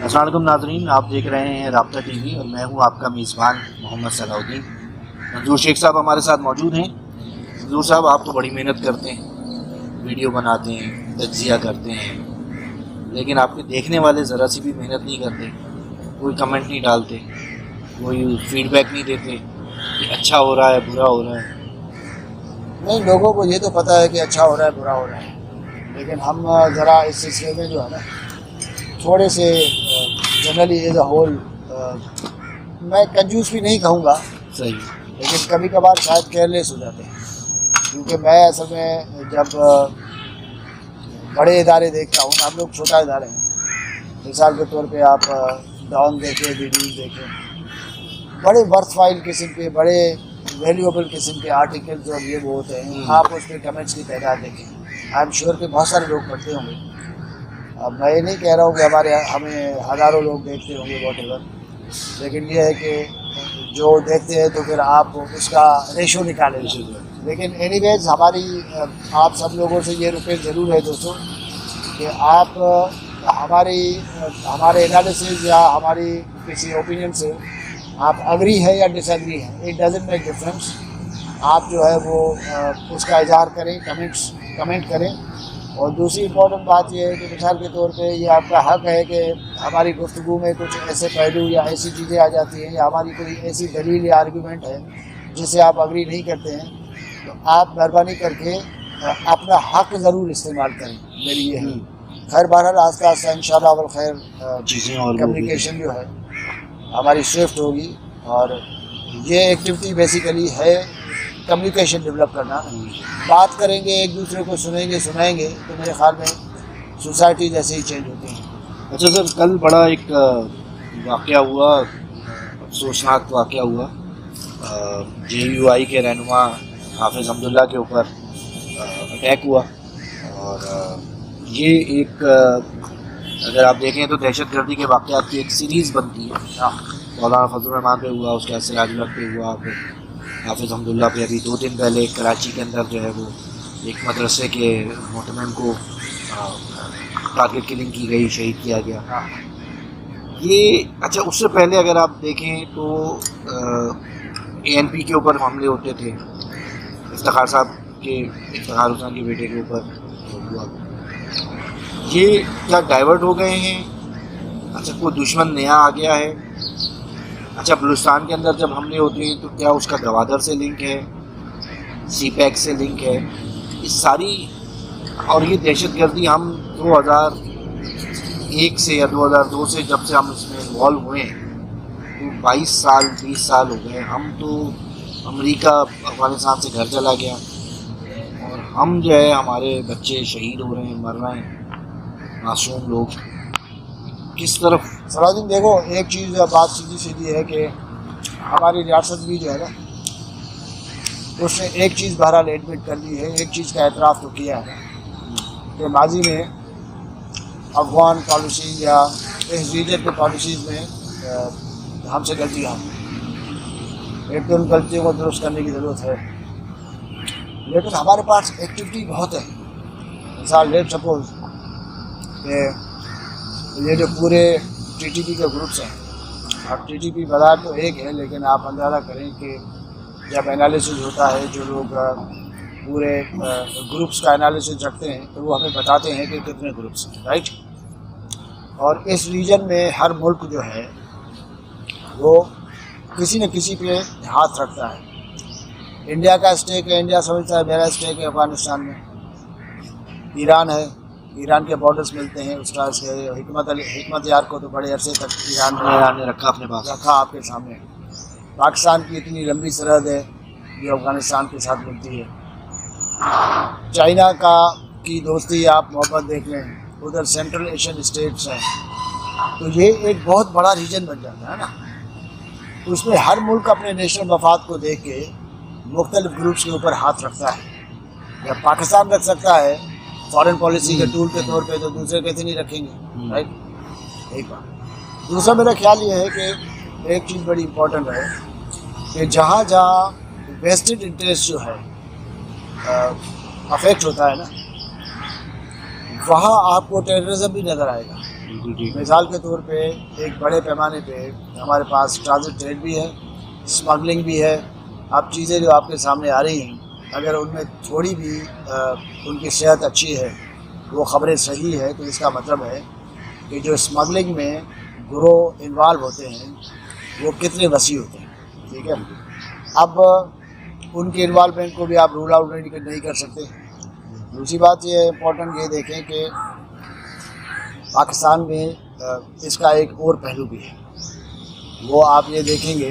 अस्सलाम वालेकुम नाज़रीन, आप देख रहे हैं राब्ता टीवी और मैं हूं आपका मेज़बान मोहम्मद सलाउद्दीन। मंजूर शेख साहब हमारे साथ मौजूद हैं। मंजूर साहब, आप तो बड़ी मेहनत करते हैं, वीडियो बनाते हैं, तज्ज़िया करते हैं, लेकिन आपके देखने वाले ज़रा सी भी मेहनत नहीं करते, कोई कमेंट नहीं डालते, कोई फीडबैक नहीं देते कि अच्छा हो रहा है, बुरा हो रहा है। नहीं, लोगों को ये तो पता है कि अच्छा हो रहा है बुरा हो रहा है, लेकिन हम ज़रा इस सिलसिले में जो है ना थोड़े से जनरली एज अ होल मैं कंजूस भी नहीं कहूँगा, सही। लेकिन कभी कभार शायद केयरलेस हो जाते हैं। क्योंकि मैं असल में जब बड़े इदारे देखता हूँ, हम लोग छोटा इदारे हैं। मिसाल के तौर पे आप डॉन देखें, डी न्यूज़ देखें, बड़े वर्थवाइल किस्म के, बड़े वैल्यूएबल किस्म के आर्टिकल्स और ये वो होते हैं। आप उस पर कमेंट्स की तादाद देखें, आई एम श्योर कि बहुत सारे लोग पढ़ते होंगे। अब मैं ये नहीं कह रहा हूँ कि हमें हज़ारों लोग देखते होंगे वॉट एवर, लेकिन ये है कि जो देखते हैं तो फिर आप उसका रेशो निकालें। लेकिन एनीवेज आप सब लोगों से ये रिक्वेस्ट ज़रूर है दोस्तों कि आप हमारे एनालिसिस या हमारी किसी ओपिनियन से आप अग्री है या डिसएग्री है, इट डजंट मेक डिफरेंस। आप जो है वो उसका इजहार करें, कमेंट करें। और दूसरी इम्पोर्टेंट बात यह है कि मिसाल के तौर पे ये आपका हक है कि हमारी गुफ्तगू में कुछ ऐसे पहलू या ऐसी चीज़ें आ जाती हैं या हमारी कोई ऐसी दलील या आर्गूमेंट है जिससे आप अग्री नहीं करते हैं, तो आप मेहरबानी करके अपना हक ज़रूर इस्तेमाल करें। मेरी ये है। खैर बहरहाल आस्ता आस्ता इंशाल्लाह वल खैर चीज़ें और कम्युनिकेशन जो है हमारी स्विफ्ट होगी, और ये एक्टिविटी बेसिकली है कम्युनिकेशन डेवलप करना। बात करेंगे, एक दूसरे को सुनाएंगे तो मेरे ख्याल में सोसाइटी जैसे ही चेंज होती है। अच्छा सर, कल बड़ा एक वाक़या हुआ, अफसोसनाक वाक़या हुआ। JUI के रहनुमा हाफिज़ अब्दुल्ला के ऊपर अटैक हुआ, और ये एक अगर आप देखें तो दहशतगर्दी के वाक़यात की एक सीरीज़ बनती है। मौलाना फजल रहमान पे हुआ, उसके बाद सिराजुल हक पे हुआ, फिर हाफिज़ अब्दुल्ला पे अभी 2 दिन पहले कराची के अंदर जो है वो एक मदरसे के मोहतमिम को टारगेट किलिंग की गई, शहीद किया गया। ये अच्छा, उससे पहले अगर आप देखें तो ANP के ऊपर हमले होते थे, इफ्तिखार साहब के, इफ्तिखार हुसैन के बेटे के ऊपर हुआ। ये क्या डाइवर्ट हो गए हैं? अच्छा, कोई दुश्मन नया आ गया है? अच्छा, बलूचिस्तान के अंदर जब हमले होते हैं तो क्या उसका गवादर से लिंक है, CPEC से लिंक है? इस सारी और ये दहशतगर्दी हम 2001 से या 2002 से जब से हम इसमें इन्वॉल्व हुए हैं तो 22 साल 20 साल हो गए। हम तो अमेरिका अफगानिस्तान से घर चला गया और हम जो है हमारे बच्चे शहीद हो रहे हैं, मर रहे हैं, मासूम लोग। किस तरफ सलाउद्दीन देखो, एक चीज़ बात सीधी है कि हमारी रियासत भी जो है ना उसने एक चीज़ बहरहाल एडमिट कर ली है, एक चीज़ का एतराफ़ तो किया है कि माजी में अफगान पॉलिसी या इस रीजन के पॉलिसीज़ में हमसे गलतियाँ हुई। एक तो उन गलतियों को दुरुस्त करने की ज़रूरत है, लेकिन हमारे पास एक्टिविटी बहुत है। मिसाल लेट सपोज कि ये जो पूरे TTP के ग्रुप्स हैं, अब TTP बाजार तो एक है, लेकिन आप अंदाज़ा करें कि जब एनालिसिस होता है, जो लोग पूरे ग्रुप्स का एनालिसिस रखते हैं तो वो हमें बताते हैं कि कितने ग्रुप्स हैं, राइट। और इस रीजन में हर मुल्क जो है वो किसी न किसी पे हाथ रखता है। इंडिया का स्टेक है, इंडिया समझता है मेरा स्टेक है अफगानिस्तान में। ईरान है, ईरान के बॉर्डर्स मिलते हैं, उसका हिकमत यार को तो बड़े अरसे तक ईरान ने रखा अपने पास, रखा आपके सामने। पाकिस्तान की इतनी लंबी सरहद है जो अफगानिस्तान के साथ मिलती है। चाइना की दोस्ती आप मोहब्बत देख लें, उधर सेंट्रल एशियन स्टेट्स हैं, तो ये एक बहुत बड़ा रीजन बन जाता है ना। उसमें हर मुल्क अपने नेशनल मफाद को देख के मुख्तलिफ ग्रुप्स के ऊपर हाथ रखता है। या पाकिस्तान रख सकता है फॉरेन पॉलिसी के टूल के तौर पे, तो दूसरे कैसे नहीं रखेंगे, राइट। एक बात। दूसरा मेरा ख्याल ये है कि एक चीज़ बड़ी इम्पोर्टेंट है कि जहाँ जहाँ वेस्टेड इंटरेस्ट जो है अफेक्ट होता है ना, वहाँ आपको टेररिज्म भी नज़र आएगा। बिल्कुल ठीक। मिसाल के तौर पे एक बड़े पैमाने पे हमारे पास ट्रांजिट ट्रेड भी है, स्मगलिंग भी है। अब चीज़ें जो आपके सामने आ रही हैं, अगर उनमें थोड़ी भी उनकी सेहत अच्छी है, वो ख़बरें सही है, तो इसका मतलब है कि जो स्मगलिंग में ग्रोह इन्वॉल्व होते हैं वो कितने वसी होते हैं। ठीक है, अब उनके इन्वॉल्वमेंट को भी आप रूल आउट नहीं कर सकते। दूसरी बात ये इम्पोर्टेंट ये देखें कि पाकिस्तान में इसका एक और पहलू भी है। वो आप ये देखेंगे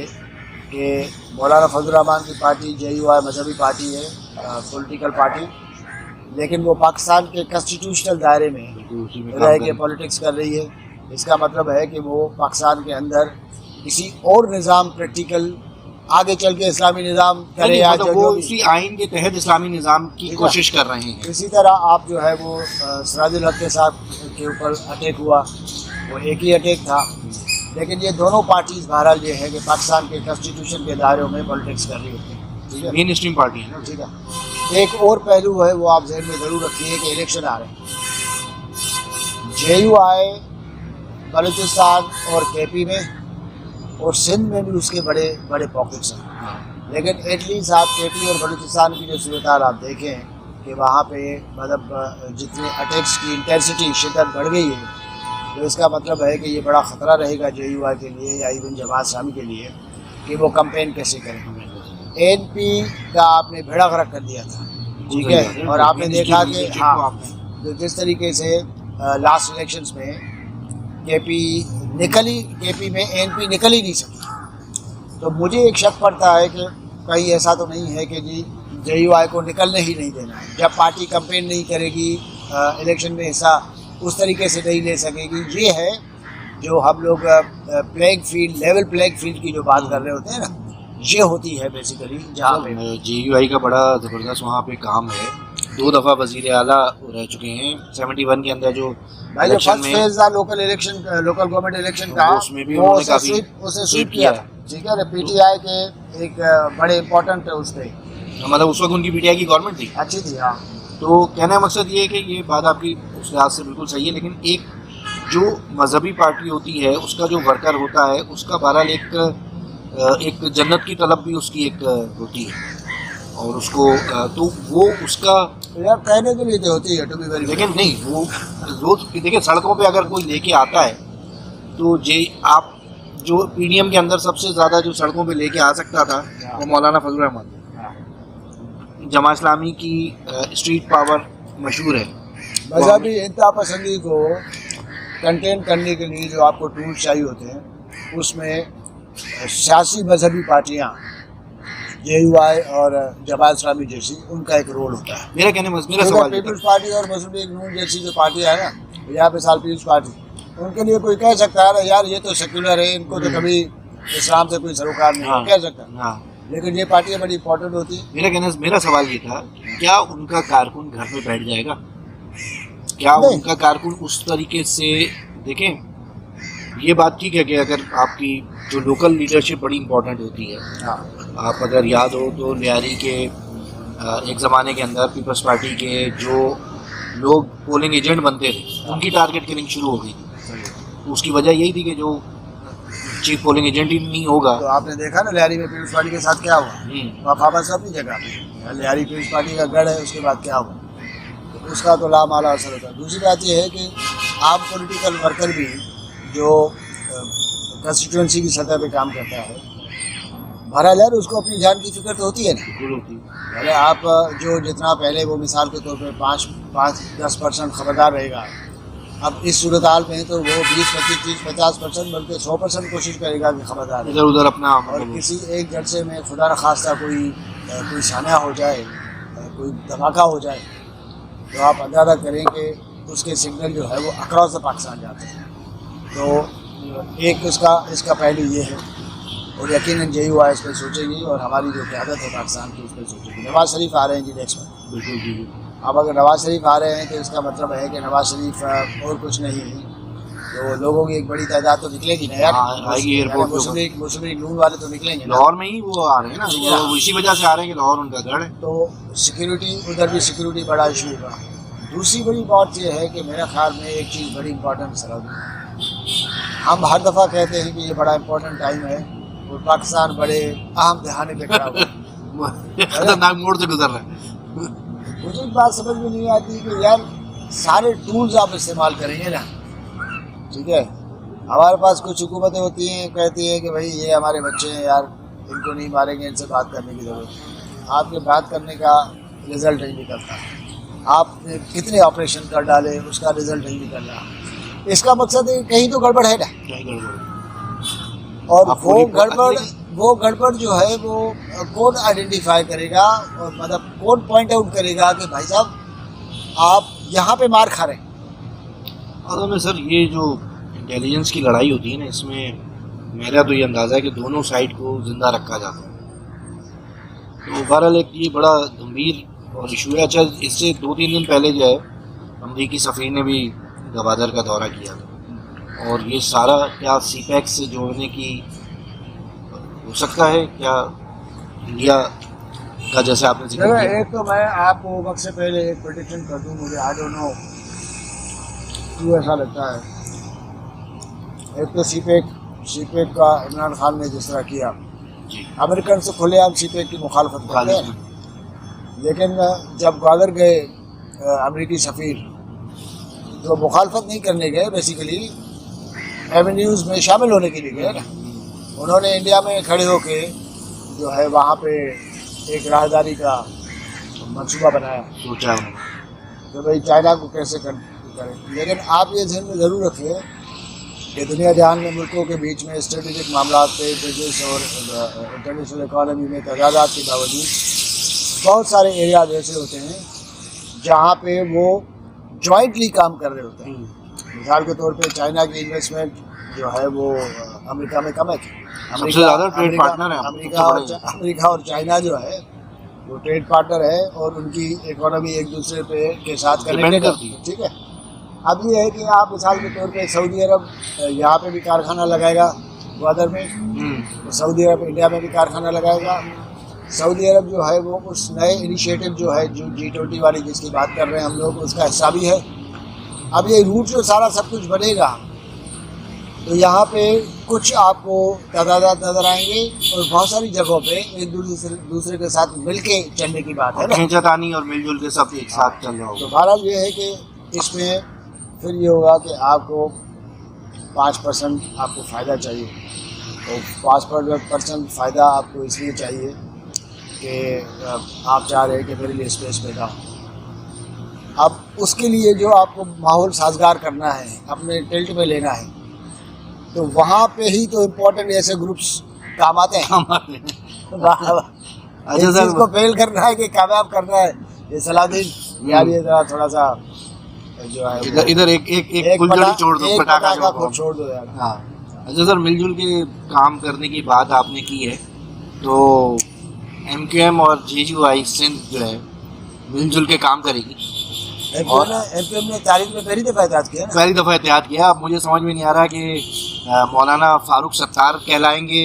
कि मौलाना फजल रहमान की पार्टी JUI मजहबी पार्टी है, पॉलिटिकल पार्टी, लेकिन वो पाकिस्तान के कॉन्स्टिट्यूशनल दायरे में रह के पॉलिटिक्स कर रही है। इसका मतलब है कि वो पाकिस्तान के अंदर किसी और निज़ाम प्रैक्टिकल आगे चल के इस्लामी निज़ाम करे या मतलब वो इसी आइन के तहत इस्लामी निज़ाम की कोशिश कर रहे हैं। इसी तरह आप जो है वो सिराजुल हक के साथ के ऊपर अटैक हुआ, वो एक ही अटैक था, लेकिन ये दोनों पार्टीज बहरहाल ये है कि पाकिस्तान के कॉन्स्टिट्यूशन के दायरों में पॉलिटिक्स कर रही होती है। ठीक है, मेन स्ट्रीम पार्टी है ना। ठीक है। एक और पहलू है वो आप जहन में ज़रूर रखिए कि इलेक्शन आ रहे हैं। JUI बलूचिस्तान और KP में और सिंध में भी उसके बड़े बड़े पॉकेट्स हैं, लेकिन एटलीस्ट आप KP और बलूचिस्तान की जो सूरत आप देखें कि वहाँ पे मतलब जितने अटैक्स की इंटेंसिटी शिद्दत बढ़ गई है, तो इसका मतलब है कि ये बड़ा ख़तरा रहेगा JUI के लिए या इवन जमात इस्लामी के लिए कि वो कैंपेन कैसे करें। ANP का आपने बेड़ा गर्क कर दिया था, ठीक है, और आपने देखा कि हाँ, तो जिस तरीके से लास्ट इलेक्शंस में KP में ANP निकल ही नहीं सकी। तो मुझे एक शक पड़ता है कि कहीं ऐसा तो नहीं है कि जी JUI को निकलने ही नहीं देना है। जब पार्टी कैंपेन नहीं करेगी, इलेक्शन में हिस्सा उस तरीके से नहीं ले सकेगी। ये है जो हम लोग playing field, level playing field की जो बात कर रहे होते हैं ना, ये होती है बेसिकली। जहाँ पे JUI का बड़ा ज़बरदस्त वहाँ पे काम है। 2 दफ़ा वज़ीर आला रह चुके हैं 71 के अंदर जो भाई जो फर्स्ट फेज था लोकल गवर्नमेंट इलेक्शन का, उसमें भी उन्होंने काफ़ी उसे स्वीप किया था। ठीक है, PTI के एक बड़े इम्पोर्टेंट उस पर, मतलब उस वक्त उनकी PTI की गवर्नमेंट थी, अच्छी थी। हाँ, तो कहने का मकसद ये है कि ये बात आपकी उस लिहाज से बिल्कुल सही है, लेकिन एक जो मजहबी पार्टी होती है उसका जो वर्कर होता है उसका बहरहाल एक जन्नत की तलब भी उसकी एक होती है, और उसको तो वो उसका यार कहने के लिए तो होती है टू बी वेरी, लेकिन नहीं वो रोज देखिए सड़कों पे अगर कोई लेके आता है तो आप जो PDM के अंदर सबसे ज़्यादा जो सड़कों पे लेके आ सकता था वो मौलाना फजल रहमान। जमात इस्लामी की स्ट्रीट पावर मशहूर है। मजहबी इंतहा पसंदी को कंटेन करने के लिए जो आपको टूल्स चाहिए होते हैं, उसमें सियासी मजहबी पार्टियाँ JUI और जमात इस्लामी जैसी उनका एक रोल होता है। मेरा सवाल पीपल्स पार्टी और मुस्लिम लीग नून जैसी जो पार्टियाँ है ना, या मिसाल पीपल्स पार्टी, उनके लिए कोई कह सकता है ना यार ये तो सेक्युलर है, इनको तो कभी इस्लाम से कोई सरोकार नहीं है, कह सकता है। लेकिन ये पार्टियाँ बड़ी इंपॉर्टेंट होती है। मेरा सवाल ये था, क्या उनका कारकुन घर पे बैठ जाएगा? क्या उनका कारकुन उस तरीके से देखें? ये बात ठीक है कि अगर आपकी जो लोकल लीडरशिप बड़ी इंपॉर्टेंट होती है। हाँ, आप अगर याद हो तो लियारी के एक ज़माने के अंदर पीपल्स पार्टी के जो लोग पोलिंग एजेंट बनते थे उनकी टारगेट किलिंग शुरू हो गई थी। तो उसकी वजह यही थी कि जो चीफ पोलिंग एजेंट ही नहीं होगा। तो आपने देखा ना लियारी में पीपल्स पार्टी के साथ क्या हुआ, वफाबा से अपनी जगह पे, लियारी पीपल्स पार्टी का गढ़ है, उसके बाद क्या हुआ, तो उसका तो लामाला असर होता है। दूसरी बात यह है कि आम पॉलिटिकल वर्कर भी जो कंस्टिट्यूंसी की सतह पे काम करता है, बहरहाल यार उसको अपनी जान की फिक्र तो होती है ना। अरे आप जो जितना पहले वो मिसाल के तौर पे 5-10% खबरदार रहेगा, अब इस सूरत हाल में तो वो 20-25-30-50% बल्कि 100% कोशिश करेगा कि खबरदार इधर उधर अपना, और किसी एक जलसे में खुदा न खास्ता कोई साना हो जाए, कोई धमाका हो जाए, तो आप अंदाज़ा करें कि उसके सिग्नल जो है वो अक्रॉस द पाकिस्तान जाते हैं। तो एक इसका पहलू ये है, और यकीनन JUI इस पर सोचेगी और हमारी जो क़यादत है पाकिस्तान की उस पर सोचेगी। नवाज़ शरीफ आ रहे हैं जी नेक्स्ट में, बिल्कुल जी। अब अगर नवाज़ शरीफ आ रहे हैं तो इसका मतलब है कि नवाज़ शरीफ और कुछ नहीं, तो लोगों की एक बड़ी तादाद तो निकलेगी ना यार। मुस्लिम लीग नून वाले तो निकलेंगे। लाहौर में ही वो आ रहे हैं ना, वो इसी वजह से आ रहे हैं कि लाहौर उनका गढ़ है। तो सिक्योरिटी, उधर भी सिक्योरिटी बड़ा इशू होगा। दूसरी बड़ी बात यह है कि मेरा ख्याल में एक चीज़ बड़ी इम्पोर्टेंट सर, हम हर दफ़ा कहते हैं कि ये बड़ा इम्पोर्टेंट टाइम है और पाकिस्तान बड़े अहम दहाने पे खड़ा हुआ है। खतरनाक मोड़ से गुजर रहा है। मुझे एक बात समझ में नहीं आती कि यार सारे टूल्स आप इस्तेमाल करेंगे ना, ठीक है, हमारे पास कुछ हुकूमतें होती हैं कहती हैं कि भाई ये हमारे बच्चे हैं यार, इनको नहीं मारेंगे, इनसे बात करने की ज़रूरत है। आपके बात करने का रिज़ल्ट नहीं निकलता, आपने कितने ऑपरेशन कर डाले उसका रिज़ल्ट नहीं निकल रहा। इसका मकसद है कहीं तो गड़बड़ है ना, और वो गड़बड़ जो है वो कौन आइडेंटिफाई करेगा और मतलब कौन पॉइंट आउट करेगा कि भाई साहब आप यहाँ पे मार खा रहे हैं। असल में सर ये जो इंटेलिजेंस की लड़ाई होती है ना, इसमें मेरा तो ये अंदाज़ा है कि दोनों साइड को जिंदा रखा जाता है। तो बहरहाल एक ये बड़ा गंभीर और इशू है। अच्छा, इससे 2-3 दिन पहले जो है अमरीकी सफ़ीर ने भी गवादर का दौरा किया था, और ये सारा क्या सीपैक से जोड़ने की हो सकता है क्या इंडिया का, जैसे आपने जिक्र किया? एक तो मैं आपको वक्त से पहले एक प्रेडिक्शन कर दूं, मुझे आई डोंट नो क्यों ऐसा लगता है। एक तो सीपैक का इमरान खान ने जिस तरह किया, अमेरिकन से खुलेआम सीपैक की मुखालफत करते हैं, लेकिन जब ग्वादर गए अमेरिकी सफ़ीर तो मुखालफत नहीं करने गए, बेसिकली एवेन्यूज़ में शामिल होने के लिए गए ना। उन्होंने इंडिया में खड़े होके जो है वहाँ पे एक राहदारी का मंसूबा बनाया, सोचा तो भाई चाइना को कैसे करें। लेकिन आप ये ध्यान में ज़रूर रखिए कि दुनिया जहान में मुल्कों के बीच में स्ट्रेटेजिक मामला पे बिजनेस और इंटरनेशनल इकॉनमी में तजादात के बावजूद बहुत सारे एरियाज ऐसे होते हैं जहाँ पे वो जॉइंटली काम कर रहे होते हैं। मिसाल के तौर पे चाइना की इन्वेस्टमेंट जो है वो अमेरिका में कम है। सबसे ज़्यादा ट्रेड पार्टनर है अमेरिका और चाइना जो है वो ट्रेड पार्टनर है और उनकी इकोनॉमी एक दूसरे पे के साथ कनेक्टेड करती है, ठीक है। अब ये है कि आप मिसाल के तौर पे सऊदी अरब यहाँ पे भी कारखाना लगाएगा ग्वादर में, तो सऊदी अरब इंडिया में भी कारखाना लगाएगा। सऊदी अरब जो है वो उस नए इनिशिएटिव जो है जो G20 वाली जिसकी बात कर रहे हैं हम लोग, उसका हिस्सा भी है। अब ये रूट जो सारा सब कुछ बनेगा तो यहाँ पे कुछ आपको तादाद नजर आएंगे और बहुत सारी जगहों पे एक दूसरे के साथ मिलके चलने की बात है ना, खींचातानी और मिलजुल के सब एक साथ चल रहा होगा। तो बहरहाल ये है कि इसमें फिर ये होगा कि आपको 5% आपको फ़ायदा चाहिए, और 5% फ़ायदा आपको इसलिए चाहिए कि आप चाह रहे हैं कि मेरे लिए स्पेस पैदा हो। अब उसके लिए जो आपको माहौल साजगार करना है, अपने टिल्ट में लेना है, तो वहाँ पे ही तो इम्पोर्टेंट ऐसे ग्रुप्स काम आते हैं। अच्छा सर, इसको फेल करना है कि कामयाब करना है, ये सलाहुद्दीन यार ये जरा थोड़ा सा जो है इधर एक फुलझड़ी छोड़ दो, पटाखा छोड़ दो यार। हाँ, अच्छा सर, मिलजुल के काम करने की बात आपने की है, तो MQM और JUI सिंध जो है मिलजुल के काम करेगी। MQM ने तारीख में पहली दफ़ा एहतियात किया। अब मुझे समझ में नहीं आ रहा कि मौलाना फारूक सत्तार कहलाएंगे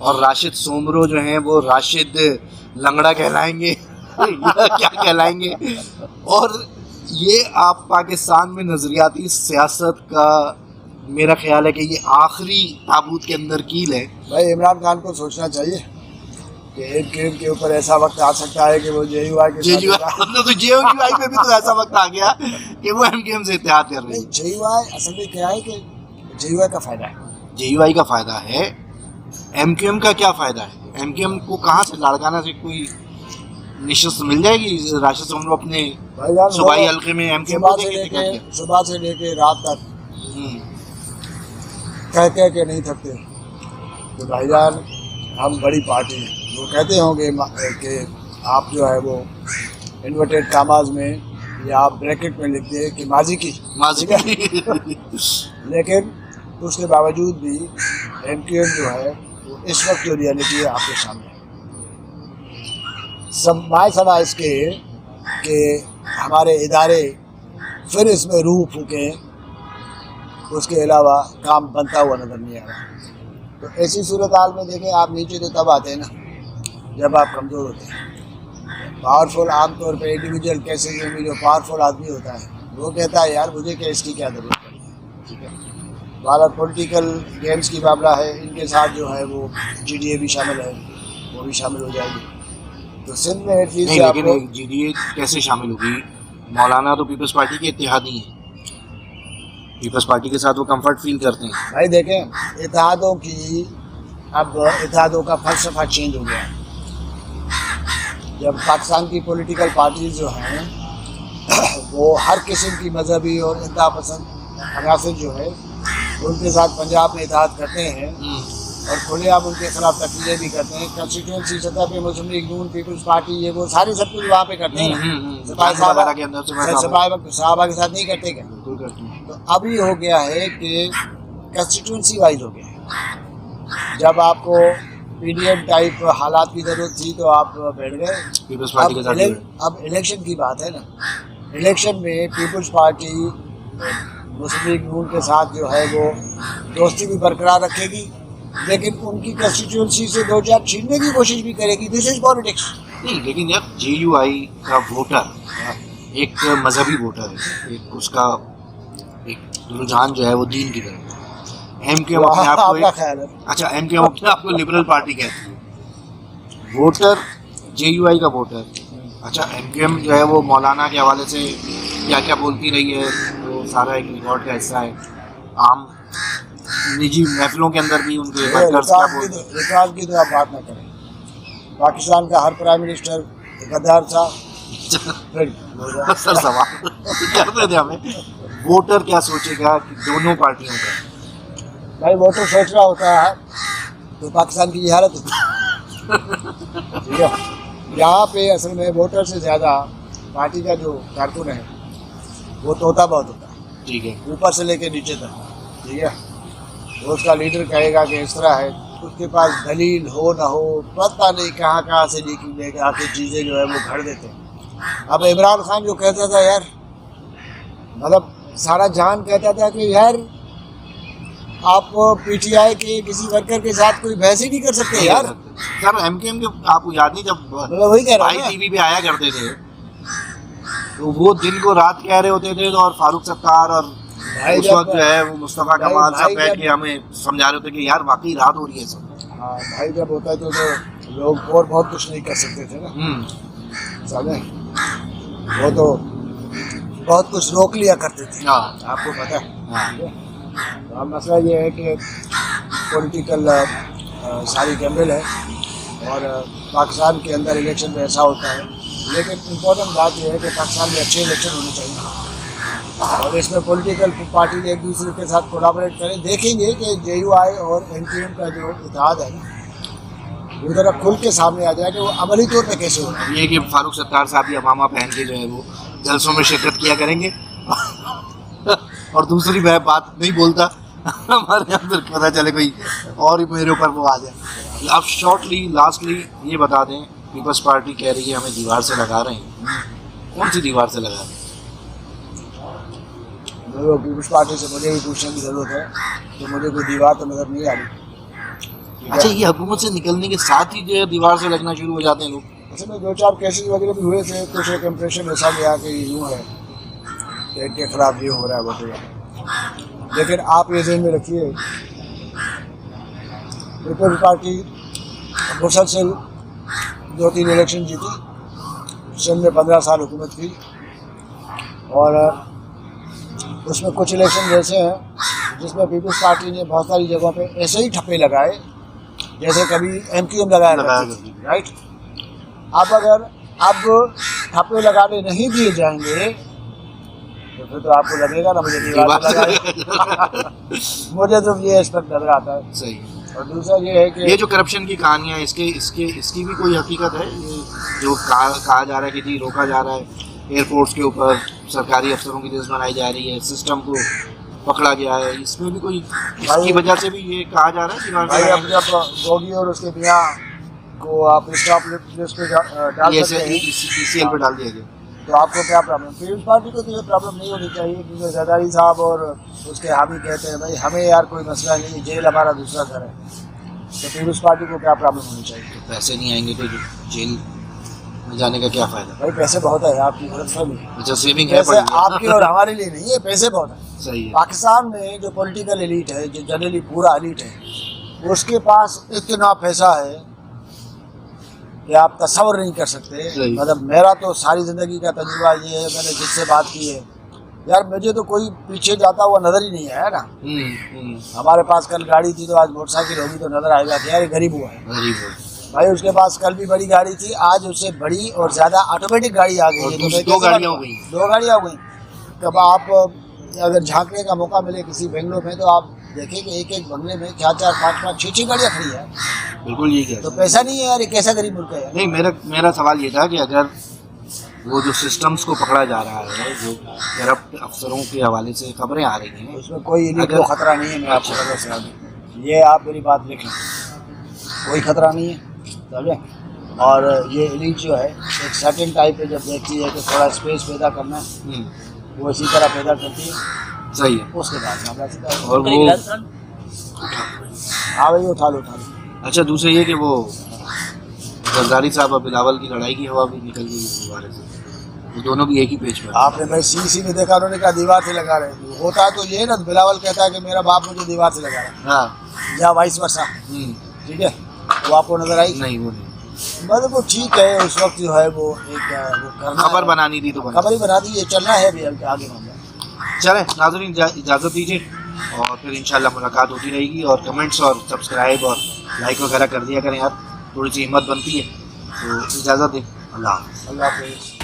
और राशिद सोमरो जो हैं वो राशिद लंगड़ा कहलाएंगे क्या कहलाएंगे। और ये आप पाकिस्तान में नज़रियाती सियासत का मेरा ख्याल है कि ये आखिरी ताबूत के अंदर कील है। भाई इमरान खान को सोचना चाहिए कि MQM के ऊपर ऐसा वक्त आ सकता है कि वो JUI के तो JUI पे भी तो ऐसा वक्त आ गया कि वो MQM से इत्तेहाद कर रही है। JUI असल में क्या है कि JUI का फ़ायदा है, JUI का फ़ायदा है, MQM का क्या फ़ायदा है? MQM को कहाँ से लाड़काना से कोई निशस्त मिल जाएगी? राशिद सोमरो अपने सूबाई हल्के में MQM सुबह से लेके रात तक कह के नहीं थकते। तो भाईजान हम बड़ी पार्टी हैं, वो कहते होंगे कि आप जो है वो इन्वर्टेड कामाज में या आप ब्रैकेट में लिखते हैं कि माजी की लेकिन उसके बावजूद भी MQM जो है वो इस वक्त जो रियलिटी है आपके सामने समझ के कि हमारे इदारे फिर इसमें रूह फूकें, उसके अलावा काम बनता हुआ नज़र नहीं आ रहा। तो ऐसी सूरत हाल में देखें, आप नीचे तो तब आते हैं ना जब आप कमज़ोर होते हैं। पावरफुल आमतौर पे इंडिविजुअल केसेस में भी जो पावरफुल आदमी होता है वो कहता है यार मुझे क्या इसकी क्या जरूरत पड़ी है, ठीक है। भारत पॉलिटिकल गेम्स की मामला है, इनके साथ जो है वो GDA भी शामिल है, वो भी शामिल हो जाएगी। तो सिंध में एटलीस्ट नहीं, लेकिन GDA कैसे शामिल होगी? मौलाना तो पीपल्स पार्टी के इत्तेहादी हैं, पीपल्स पार्टी के साथ वो कंफर्ट फील करते हैं। भाई देखें, इत्तेहादों की अब इत्तेहादों का फलसफा चेंज हो गया है। जब पाकिस्तान की पॉलिटिकल पार्टीज जो हैं वो हर किस्म की मजहबी और इंतहा पसंद अनासर जो है उनके साथ पंजाब में इत्तेहाद करते हैं और खुलेआम उनके खिलाफ तकरीरें भी करते हैं। कंस्टिट्यूंसी सतह पे मुस्लिम लीग नून, पीपल्स पार्टी, ये वो सारे सब कुछ वहाँ पे करते हैं। साहबा के साथ नहीं करते क्या? तो अभी हो गया है कि कंस्टिट्यूंसी वाइज हो गया है। जब आपको पीडीएम टाइप हालात की जरूरत थी तो आप बैठ गए पीपल्स पार्टी के साथ। अब इलेक्शन की बात है ना, इलेक्शन में पीपल्स पार्टी मुस्लिम लीग नून के साथ जो है वो दोस्ती भी बरकरार रखेगी, लेकिन उनकी कंस्टिट्यूंसी से 2 चार छीनने की कोशिश भी करेगी। This is politics. नहीं, लेकिन यार JUI का वोटर एक मजहबी वोटर है, एक उसका एक रुझान जो है वो दीन की तरफ। MKM अपने आप को अच्छा, MKM अपने आप को लिबरल पार्टी कहती है। वोटर JUI का वोटर, अच्छा MKM जो है वो मौलाना के हवाले से क्या क्या बोलती रही है, वो सारा एक रिकॉर्ड का हिस्सा है। आम निजी महफिलों के अंदर भी उनके वर्कर्स क्या बोलते हैं। रिकॉर्ड की तो आप बात ना करें। पाकिस्तान का हर प्राइम मिनिस्टर गद्दार था। सर सवाल करते थे हमें, वोटर क्या सोचेगा कि दोनों पार्टियों का? भाई वोटर सोच रहा होता है तो पाकिस्तान की ये हालत होती ठीक है। यहाँ पे असल में वोटर से ज़्यादा पार्टी का जो कारकुन है वो तोता बहुत होता है, ठीक है, ऊपर से लेके नीचे तक, ठीक है। तो उसका लीडर कहेगा कि इस तरह है, उसके पास दलील हो ना हो पता नहीं कहाँ से लेके आके चीज़ें जो है वो घड़ देते हैं। अब इमरान खान जो कहता था यार, मतलब सारा जान कहता था कि यार आप PTI के किसी वर्कर के साथ कोई बहस ही नहीं कर सकते यार। सर MKM के आपको याद नहीं, जब वही कह रहा हूं ITV पे आया करते थे तो वो दिन को रात कह रहे होते थे, और फारूक सत्तार और उस वक्त जो है वो मुस्तफ़ा कमाल सब बैठ के हमें समझा रहे थे कि यार वाकई रात हो रही है सब। हाँ भाई, जब होता है तो लोग और बहुत कुछ नहीं कर सकते थे ना, समझे, वो तो बहुत कुछ रोक लिया करते थे। आपको पता है। अब मसला ये है कि पॉलिटिकल सारी गैम्बल है और पाकिस्तान के अंदर इलेक्शन में ऐसा होता है, लेकिन इम्पोर्टेंट बात यह है कि पाकिस्तान में अच्छे इलेक्शन होने चाहिए और इसमें पॉलिटिकल पार्टी एक दूसरे के साथ कोलाबरेट करें। देखेंगे कि JUI और MKM का जो इत्तेहाद है वो ज़रा खुल के सामने आ जाए कि वो अमली तौर पर कैसे होगा। ये कि फारूक सत्तार साहब या मामा पहन के जो है वो जलसों में शिरकत किया करेंगे और दूसरी बात नहीं बोलता, हमारे अंदर पता चले कोई और मेरे ऊपर वो आ जाए। अब शॉर्टली लास्टली ये बता दें, पीपल्स पार्टी कह रही है हमें दीवार से लगा रहे हैं, कौन सी दीवार से लगा रहे हैं? पीपल्स पार्टी से मुझे भी पूछने की ज़रूरत है तो मुझे कोई दीवार तो नज़र नहीं आ रही। अच्छा, ये हुकूमत से निकलने के साथ ही जो है दीवार से लगना शुरू हो जाते हैं लोग। असल में 2 4 केसेस वगैरह भी हुए थे, कुछ एक इम्प्रेशन ऐसा गया कि यूँ है कि इनके खिलाफ ये हो रहा है वगैरह। लेकिन आप ये ज़हन में रखिए, पीपल्स पार्टी मुसलसल 2-3 इलेक्शन जीती, सिंध में 15 साल हुकूमत की, और उसमें कुछ इलेक्शन ऐसे हैं जिसमें पीपल्स पार्टी ने बहुत सारी जगहों पे ऐसे ही ठप्पे लगाए जैसे कभी MKM लगाया, राइट। अब अगर ठप्पे लगाने नहीं दिए जाएंगे तो फिर तो आपको लगेगा ना मुझे दीवार लगाया। मुझे तो ये एस्पेक्ट नजर आता है। सही। और दूसरा ये है कि ये जो करप्शन की कहानियाँ, इसकी भी कोई हकीकत है? ये जो कहा जा रहा है कि जी रोका जा रहा है, एयरपोर्ट्स के ऊपर सरकारी अफसरों की लिस्ट बनाई जा रही है, सिस्टम को पकड़ा गया है, इसमें भी कोई इसकी वजह से भी ये कहा जा रहा है कि जब गोगी और उसके मियाँ को आप स्टॉप लिस्ट पे डाल सकते हैं, ECL पे डाल दिया गया, तो आपको क्या प्रॉब्लम? पीपल्स पार्टी को तो ये प्रॉब्लम नहीं होनी चाहिए, क्योंकि जरदारी साहब और उसके हामी कहते हैं भाई हमें यार कोई मसला नहीं, जेल हमारा दूसरा घर है, तो पीपल्स पार्टी को क्या प्रॉब्लम होनी चाहिए? तो पैसे नहीं आएंगे तो जेल में जाने का क्या फायदा? भाई पैसे बहुत है, आपकी गलतफहमी है। अच्छा, सेविंग है पैसे पड़ी आपकी और हमारे लिए नहीं है, पैसे बहुत है। सही है। पाकिस्तान में जो पॉलिटिकल एलीट है, जो जनरली पूरा एलीट है, उसके पास इतना पैसा है कि आप तस्वर नहीं कर सकते। सही। मतलब मेरा तो सारी ज़िंदगी का तजुर्बा ये है, मैंने जिससे बात की है, यार मुझे तो कोई पीछे जाता हुआ नज़र ही नहीं आया ना। हमारे पास कल गाड़ी थी तो आज मोटरसाइकिल होगी तो नज़र आएगा कि यार ये गरीब हुआ है। गरीब हो। भाई उसके पास कल भी बड़ी गाड़ी थी, आज उससे बड़ी और ज़्यादा ऑटोमेटिक गाड़ी आ गई और है। दूसरी मैं दो कैसे गाड़ियाँ हो बनूंगा? गई। 2 गाड़ियाँ हो गई। कब आप अगर झांकने का मौका मिले किसी बेंगलोर में तो आप देखें कि एक एक बंगले में 4-4, 5-5, 6-6 गाड़ियाँ खड़ी है। बिल्कुल यही कह तो रहे पैसा नहीं है यार, ये कैसा गरीब मुल्क है यार। नहीं, मेरा सवाल ये था कि अगर वो जो सिस्टम्स को पकड़ा जा रहा है, जो करप्ट अफसरों के हवाले से खबरें आ रही हैं, उसमें कोई एलीट को खतरा नहीं है। मैं आपको अच्छा। खबर से आगे ये आप मेरी बात लिखें, कोई खतरा नहीं है, समझे। और ये एलीट जो है एक सर्टेन टाइप पे जब देखती है कि थोड़ा स्पेस पैदा करना है, वो इसी तरह पैदा करती है। सही है। उसके बाद मामला सीधा है। और वो हाँ भाई उठा लो। अच्छा, दूसरा ये कि वो जरदारी साहब और बिलावल की लड़ाई की हवा भी निकल गई इस बारे से, वो दोनों भी एक ही पेज पर। आपने भाई सीसी में देखा, उन्होंने कहा दीवार से लगा रहे हैं। होता है तो ये ना, बिलावल कहता है कि मेरा बाप मुझे दीवार से लगा रहा हाँ। है, या वाइस वर्सा। ठीक है, वो आपको नजर आई? नहीं, वो नहीं। मतलब वो ठीक है, उस वक्त जो है वो एक वो करना खबर है। बनानी थी तो बना। खबर ही बना दी, ये चलना है अभी आगे मामला। चले नाज़रीन, इजाज़त दीजिए और फिर इंशाल्लाह मुलाकात होती रहेगी। और कमेंट्स और सब्सक्राइब और लाइक वगैरह कर दिया करें यार, थोड़ी सी हिम्मत बनती है। तो इजाज़त दें। अल्लाह हाफ़िज़। अल्लाह हाफ़िज़।